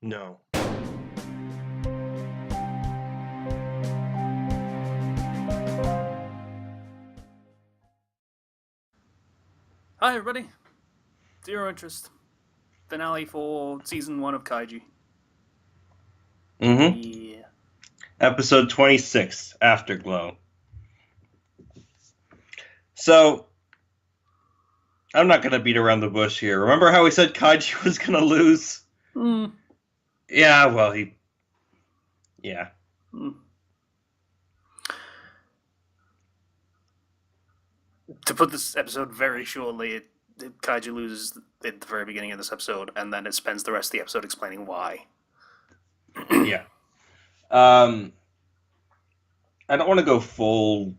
No. Hi, everybody. Zero Interest. Finale for Season 1 of Kaiji. Mm-hmm. Yeah. Episode 26, Afterglow. So, I'm not going to beat around the bush here. Remember how we said Kaiji was going to lose? Mm. Yeah, well, he... Yeah. Mm. To put this episode very shortly, Kaiji loses at the very beginning of this episode, and then it spends the rest of the episode explaining why. Yeah. I don't want to go full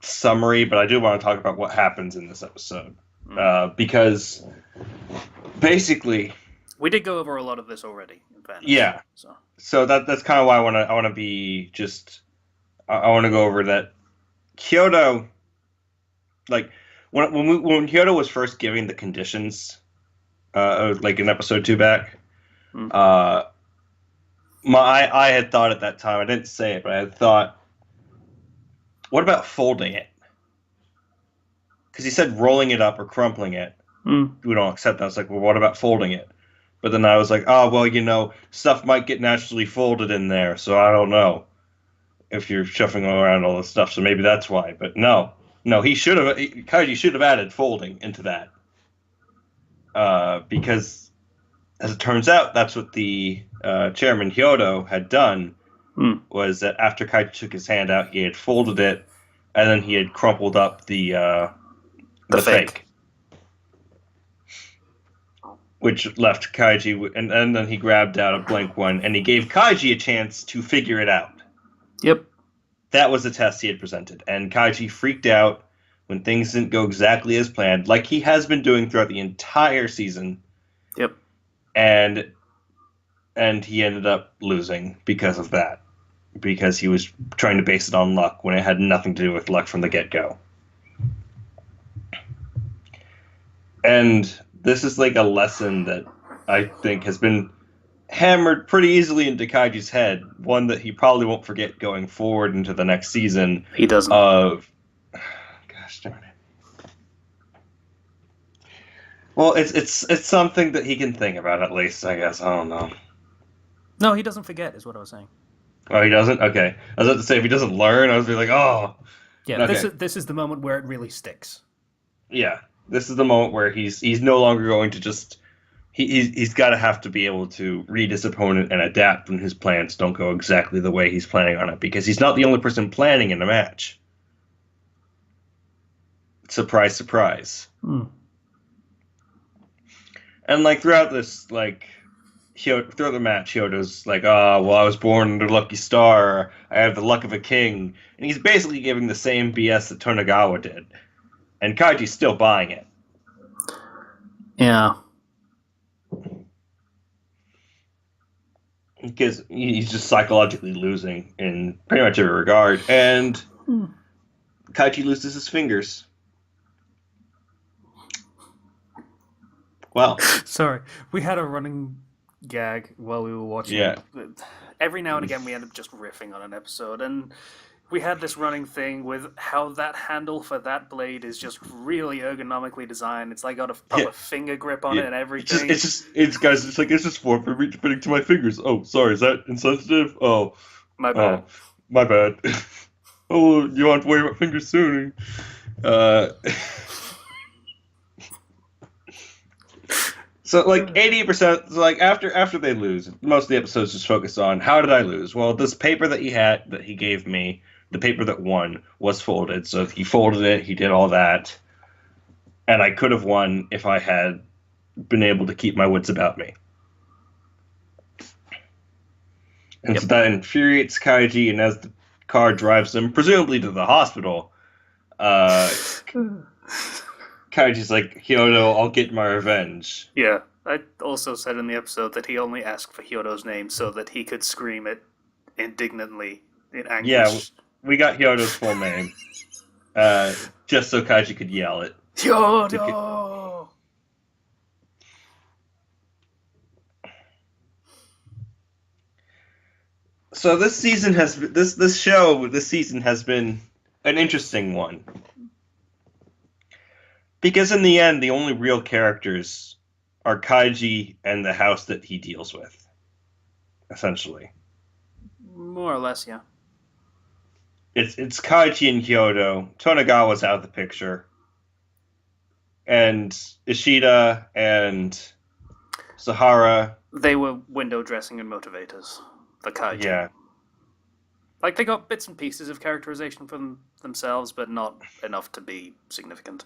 summary, but I do want to talk about what happens in this episode. Because, basically... We did go over a lot of this already, in fairness. Yeah. So that's kind of why I want to be just... I want to go over that Kyoto... Like, when Kyoto was first giving the conditions, like in episode 2 back, I had thought at that time, I didn't say it, but I had thought, what about folding it? Because he said rolling it up or crumpling it. We don't accept that. I was like, well, what about folding it? But then I was like, oh, well, stuff might get naturally folded in there, so I don't know if you're shuffling around all this stuff, so maybe that's why. But no, Kaiji should have added folding into that. Because, as it turns out, that's what the chairman Hyodo had done, was that after Kaiji took his hand out, he had folded it, and then he had crumpled up the fake. Which left Kaiji, and then he grabbed out a blank one, and he gave Kaiji a chance to figure it out. Yep. That was the test he had presented, and Kaiji freaked out when things didn't go exactly as planned, like he has been doing throughout the entire season. Yep. And he ended up losing because of that, because he was trying to base it on luck when it had nothing to do with luck from the get-go. And this is like a lesson that I think has been hammered pretty easily into Kaiji's head, one that he probably won't forget going forward into the next season. He doesn't. Gosh darn it. Well, it's something that he can think about, at least, I guess. I don't know. No, he doesn't forget, is what I was saying. Oh, he doesn't? Okay. I was about to say, if he doesn't learn, I was be like, oh. Yeah, okay. This is the moment where it really sticks. Yeah. This is the moment where he's no longer going to just... He's got to have to be able to read his opponent and adapt when his plans don't go exactly the way he's planning on it, because he's not the only person planning in a match. Surprise, surprise. And, like, throughout this, like... throughout the match, Hyodo's like, oh, well, I was born under a lucky star. I have the luck of a king. And he's basically giving the same BS that Tonegawa did. And Kaiji's still buying it. Yeah. Because he's just psychologically losing in pretty much every regard. And Kaiji loses his fingers. Well. Sorry. We had a running gag while we were watching. Yeah. Every now and again we end up just riffing on an episode, and we had this running thing with how that handle for that blade is just really ergonomically designed. It's like got a proper finger grip on it and everything. It's just for me fitting to my fingers. Oh, sorry, is that insensitive? Oh, my bad. Oh, my bad. Oh, you won't worry about fingers soon. So, like, 80%, like, after they lose, most of the episodes just focus on, how did I lose? Well, this paper that he gave me, the paper that won, was folded. So he folded it, he did all that, and I could have won if I had been able to keep my wits about me. And so that infuriates Kaiji, and as the car drives him, presumably to the hospital, Kaiji's like, Hyodo, I'll get my revenge. Yeah, I also said in the episode that he only asked for Hyodo's name so that he could scream it indignantly in anguish. Yeah, we got Hyodo's full name. Just so Kaiji could yell it. Hyodo! So this season has this season has been an interesting one because in the end, the only real characters are Kaiji and the house that he deals with, essentially. More or less, yeah. It's Kaiji and Kyoto. Tonagawa's out of the picture, and Ishida and Sahara. They were window dressing and motivators. The Kaiji. Yeah. Like, they got bits and pieces of characterization from themselves, but not enough to be significant.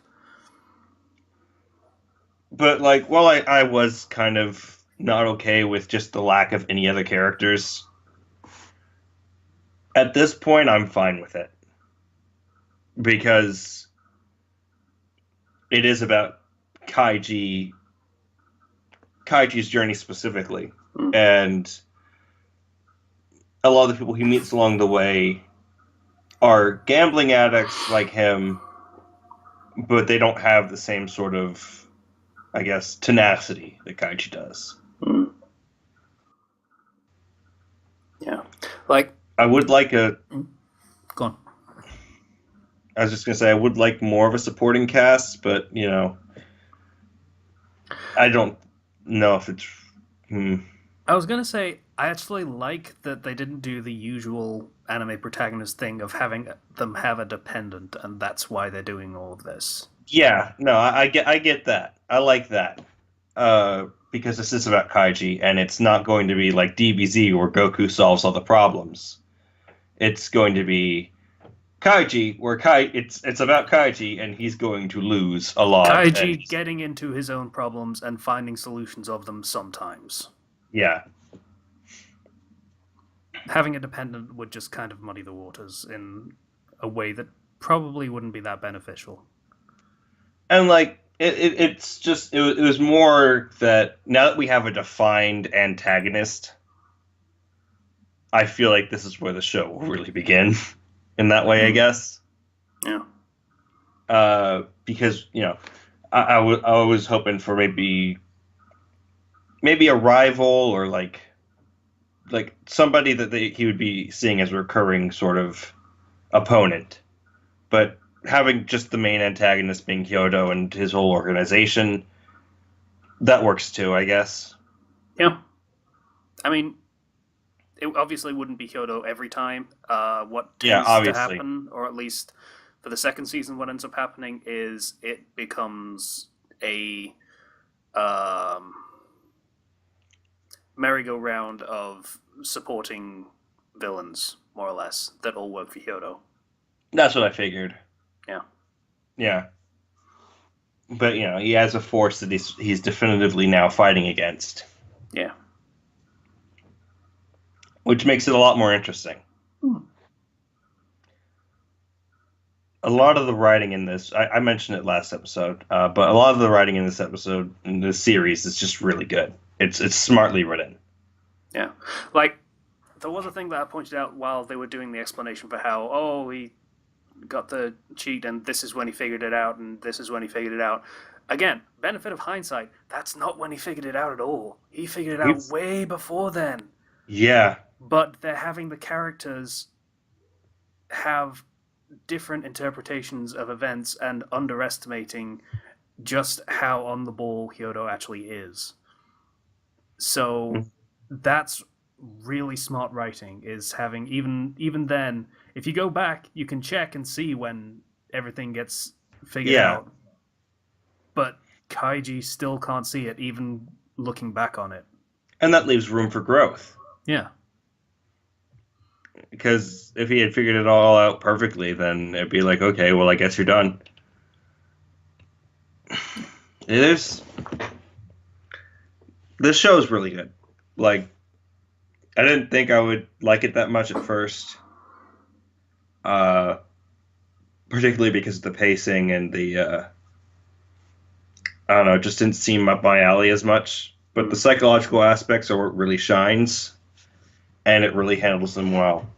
But, like, while I was kind of not okay with just the lack of any other characters, at this point, I'm fine with it. Because it is about Kaiji's journey specifically. And a lot of the people he meets along the way are gambling addicts like him, but they don't have the same sort of, I guess, tenacity that Kaiji does. Yeah. Like, I would like Go on. I was just going to say, I would like more of a supporting cast, but, you know, I don't know if it's... I was going to say, I actually like that they didn't do the usual anime protagonist thing of having them have a dependent, and that's why they're doing all of this. Yeah, no, I get that. I like that. Because this is about Kaiji, and it's not going to be like DBZ where Goku solves all the problems. It's going to be Kaiji, where it's about Kaiji, and he's going to lose a lot. Kaiji getting into his own problems and finding solutions of them sometimes. Yeah. Having a dependent would just kind of muddy the waters in a way that probably wouldn't be that beneficial. And, like, it was more that now that we have a defined antagonist, I feel like this is where the show will really begin. In that way, I guess. Yeah. Because, you know, I was hoping for maybe a rival or like somebody that he would be seeing as a recurring sort of opponent. But having just the main antagonist being Kyoto and his whole organization, that works too, I guess. Yeah. I mean, it obviously wouldn't be Kyoto every time. What tends to happen, or at least for the second season, what ends up happening is it becomes a merry-go-round of supporting villains, more or less, that all work for Kyoto. That's what I figured. Yeah. Yeah. But, you know, he has a force that he's definitively now fighting against. Yeah. Which makes it a lot more interesting. A lot of the writing in this, I mentioned it last episode, but a lot of the writing in this episode, in this series, is just really good. It's smartly written. Yeah. Like, there was a thing that I pointed out while they were doing the explanation for how, he got the cheat and this is when he figured it out and this is when he figured it out. Again, benefit of hindsight, that's not when he figured it out at all. He figured it out way before then. Yeah. But they're having the characters have different interpretations of events and underestimating just how on the ball Kyoto actually is. So that's really smart writing, is having even then, if you go back, you can check and see when everything gets figured out. But Kaiji still can't see it, even looking back on it. And that leaves room for growth. Yeah. Because if he had figured it all out perfectly, then it'd be like, okay, well, I guess you're done. This show is really good. Like, I didn't think I would like it that much at first. Particularly because of the pacing and the, I don't know, it just didn't seem up my alley as much. But the psychological aspects are what really shines, and it really handles them well.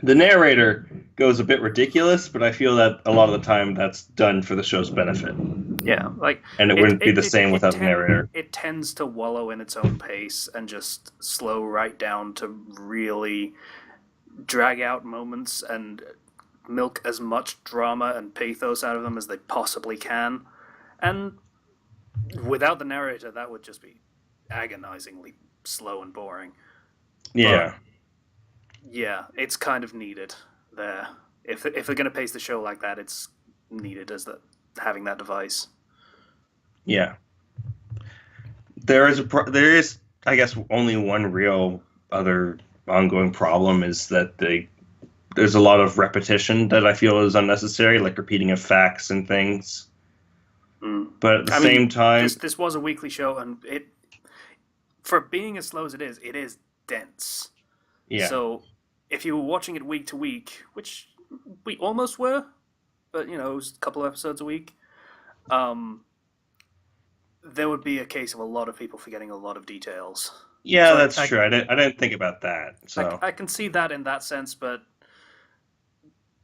The narrator goes a bit ridiculous, but I feel that a lot of the time that's done for the show's benefit. Yeah, like And it wouldn't be the same without the narrator. It tends to wallow in its own pace and just slow right down to really drag out moments and milk as much drama and pathos out of them as they possibly can. And without the narrator, that would just be agonizingly slow and boring. Yeah. But, yeah, it's kind of needed there. If they're going to pace the show like that, it's needed as having that device. Yeah. There is, I guess, only one real other ongoing problem is that there's a lot of repetition that I feel is unnecessary, like repeating of facts and things. But at the same time, this was a weekly show, and for being as slow as it is dense. Yeah. So if you were watching it week to week, which we almost were, but it was a couple of episodes a week, there would be a case of a lot of people forgetting a lot of details. Yeah, so that's true. I didn't think about that. So I can see that in that sense, but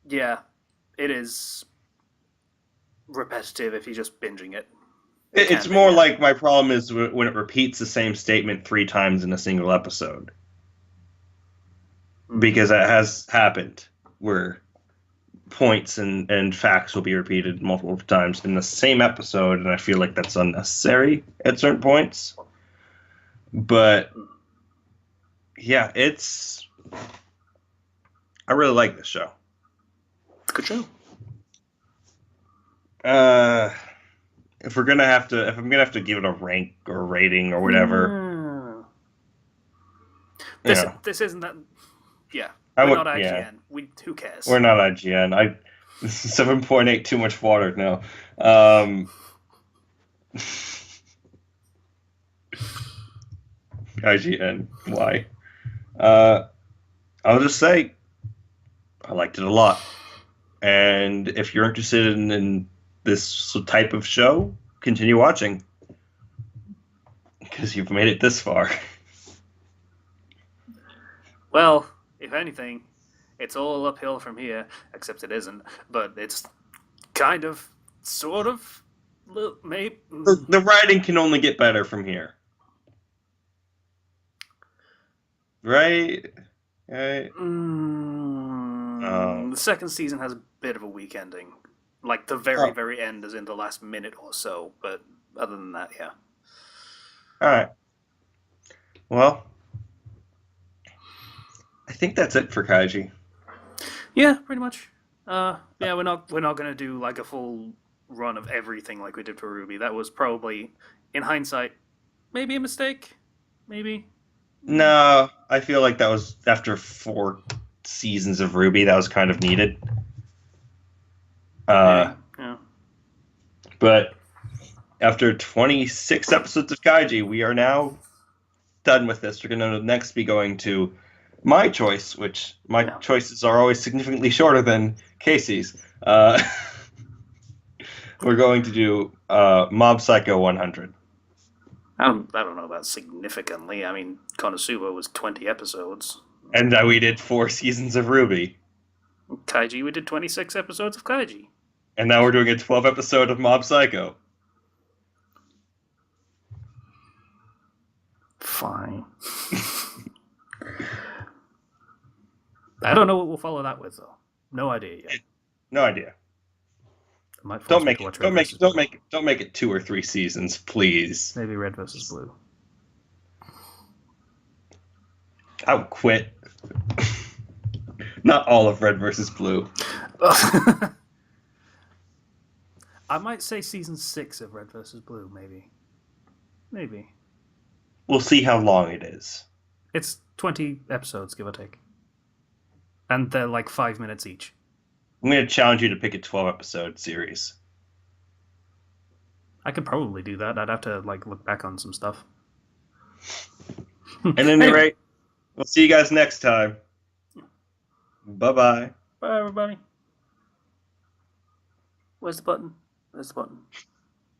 yeah, it is repetitive if you're just binging it. It's more like my problem is when it repeats the same statement 3 times in a single episode. Because it has happened where points and facts will be repeated multiple times in the same episode, and I feel like that's unnecessary at certain points. But yeah, I really like this show. Good show. If I'm gonna have to give it a rank or rating or whatever, this isn't that. Yeah, we're not IGN. Yeah. Who cares? We're not IGN. 7.8 too much water now. IGN, why? I'll just say I liked it a lot. And if you're interested in this type of show, continue watching. Because you've made it this far. Well, if anything, it's all uphill from here, except it isn't. But it's kind of, sort of, maybe. The writing can only get better from here. Right? The second season has a bit of a weak ending. Like the very end is in the last minute or so. But other than that, yeah. Alright. Well, I think that's it for Kaiji. Yeah, pretty much. Yeah, we're not gonna do like a full run of everything like we did for Ruby. That was probably, in hindsight, maybe a mistake. Maybe. No, I feel like that was after 4 seasons of Ruby. That was kind of needed. Yeah. But after 26 episodes of Kaiji, we are now done with this. We're going to next be going to my choice, which my choices are always significantly shorter than Casey's. We're going to do Mob Psycho 100. I don't know about significantly. I mean, Konosuba was 20 episodes. And we did 4 seasons of Ruby. Kaiji, we did 26 episodes of Kaiji. And now we're doing a 12 episode of Mob Psycho. Fine. I don't know what we'll follow that with, though. No idea yet. No idea. Don't make it 2 or 3 seasons, please. Maybe Red vs. Blue. I would quit. Not all of Red vs. Blue. I might say season 6 of Red vs. Blue, maybe. Maybe. We'll see how long it is. It's 20 episodes, give or take. And they're like 5 minutes each. I'm going to challenge you to pick a 12-episode series. I could probably do that. I'd have to look back on some stuff. At any rate, we'll see you guys next time. Bye-bye. Bye, everybody. Where's the button? There's the button.